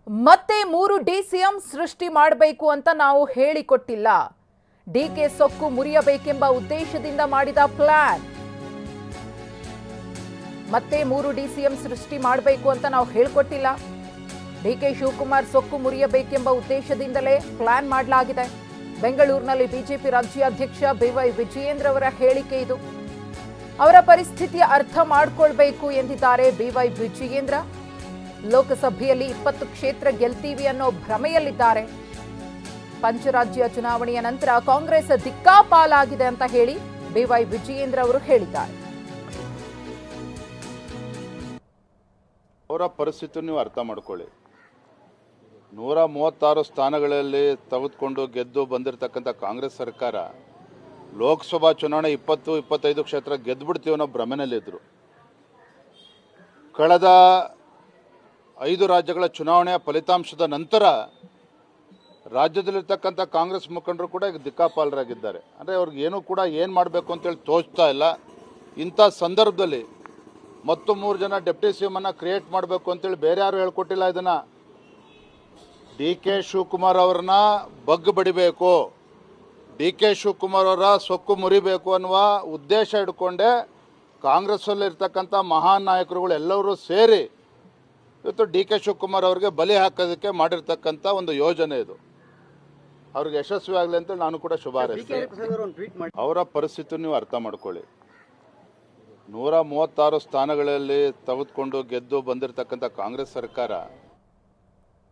ಮತ್ತೆ 3 ಡಿಸಿಎಂ ಸೃಷ್ಟಿ ಮಾಡಬೇಕು ಅಂತ ನಾವು ಹೇಳಿಕೊಟ್ಟಿಲ್ಲ. ಡಿಕೆ ಸೊಕ್ಕು ಮುರಿಯಬೇಕೆಂಬ ಉದ್ದೇಶದಿಂದ ಮಾಡಿದ ಪ್ಲಾನ್. ಮತ್ತೆ 3 ಡಿಸಿಎಂ ಸೃಷ್ಟಿ ಮಾಡಬೇಕು ಅಂತ ನಾವು ಹೇಳಿಕೊಟ್ಟಿಲ್ಲ. ಡಿಕೆ ಶಿವಕುಮಾರ್ ಸೊಕ್ಕು ಮುರಿಯಬೇಕೆಂಬ ಉದ್ದೇಶದಿಂದಲೇ ಪ್ಲಾನ್ ಮಾಡಲಾಗಿದೆ. ಬೆಂಗಳೂರಿನಲ್ಲಿ ಬಿಜೆಪಿ ರಾಜ್ಯಾಧ್ಯಕ್ಷ ಬಿವೈ ವಿಜಯೇಂದ್ರ ಅವರ ಹೇಳಿಕೆ ಇದು. ಅವರ ಪರಿಸ್ಥಿತಿಯ ಅರ್ಥ ಮಾಡಿಕೊಳ್ಳಬೇಕು ಎಂದಿದ್ದಾರೆ ಬಿವೈ ವಿಜಯೇಂದ್ರ. ಲೋಕಸಭೆಯಲ್ಲಿ 20 ಕ್ಷೇತ್ರ ಗೆಲ್ತೀವಿ ಅನ್ನೋ ಭ್ರಮೆಯಲ್ಲಿದ್ದಾರೆ. ಪಂಚರಾಜ್ಯ ಚುನಾವಣೆಯ ನಂತರ ಕಾಂಗ್ರೆಸ್ ದಿಕ್ಕಾಪಾಲಾಗಿದೆ ಅಂತ ಹೇಳಿ ಬಿವೈ ವಿಜಯೇಂದ್ರ ಅವರು ಹೇಳಿದ್ದಾರೆ. ಅವರ ಪರಿಸ್ಥಿತಿ ನೀವು ಅರ್ಥ ಮಾಡ್ಕೊಳ್ಳಿ. 136 ಸ್ಥಾನಗಳಲ್ಲಿ ತೆಗೆದುಕೊಂಡು ಗೆದ್ದು ಬಂದಿರತಕ್ಕಂಥ ಕಾಂಗ್ರೆಸ್ ಸರ್ಕಾರ ಲೋಕಸಭಾ ಚುನಾವಣೆ 20-25 ಕ್ಷೇತ್ರ ಗೆದ್ದುಬಿಡ್ತೀವಿ ಅನ್ನೋ ಭ್ರಮೆನಲ್ಲಿದ್ದರು. ಕಳೆದ 5 ರಾಜ್ಯಗಳ ಚುನಾವಣೆಯ ಫಲಿತಾಂಶದ ನಂತರ ರಾಜ್ಯದಲ್ಲಿರ್ತಕ್ಕಂಥ ಕಾಂಗ್ರೆಸ್ ಮುಖಂಡರು ಕೂಡ ಈಗ ದಿಕ್ಕಾಪಾಲರಾಗಿದ್ದಾರೆ. ಅಂದರೆ ಅವ್ರಿಗೆ ಏನೂ ಕೂಡ ಏನು ಮಾಡಬೇಕು ಅಂತೇಳಿ ತೋಚ್ತಾ ಇಲ್ಲ. ಇಂಥ ಸಂದರ್ಭದಲ್ಲಿ ಮತ್ತು 3 ಜನ ಡೆಪ್ಟಿ ಸಿ ಎಂ ಅನ್ನು ಕ್ರಿಯೇಟ್ ಮಾಡಬೇಕು ಅಂತೇಳಿ ಬೇರೆ ಯಾರು ಹೇಳ್ಕೊಟ್ಟಿಲ್ಲ. ಇದನ್ನು ಡಿ ಕೆ ಶಿವಕುಮಾರ್ ಅವ್ರನ್ನ ಬಗ್ಗು ಬಡಿಬೇಕು, ಡಿ ಕೆ ಶಿವಕುಮಾರ್ ಅವರ ಸೊಕ್ಕು ಮುರಿಬೇಕು ಅನ್ನುವ ಉದ್ದೇಶ ಇಟ್ಕೊಂಡೆ ಕಾಂಗ್ರೆಸ್ಸಲ್ಲಿರ್ತಕ್ಕಂಥ ಮಹಾನ್ ನಾಯಕರುಗಳು ಎಲ್ಲರೂ ಸೇರಿ ಇವತ್ತು ಡಿ ಕೆ ಶಿವಕುಮಾರ್ ಅವರಿಗೆ ಬಲಿ ಹಾಕೋದಕ್ಕೆ ಮಾಡಿರ್ತಕ್ಕಂಥ ಒಂದು ಯೋಜನೆ ಇದು. ಅವ್ರಿಗೆ ಯಶಸ್ವಿ ಆಗಲಿ ಅಂತ ನಾನು ಕೂಡ ಶುಭ ಹಾರೈಸ್ತೇನೆ. ಅವರ ಪರಿಸ್ಥಿತಿ ನೀವು ಅರ್ಥ ಮಾಡ್ಕೊಳ್ಳಿ. 136 ಸ್ಥಾನಗಳಲ್ಲಿ ತೆಗೆದುಕೊಂಡು ಗೆದ್ದು ಬಂದಿರತಕ್ಕಂಥ ಕಾಂಗ್ರೆಸ್ ಸರ್ಕಾರ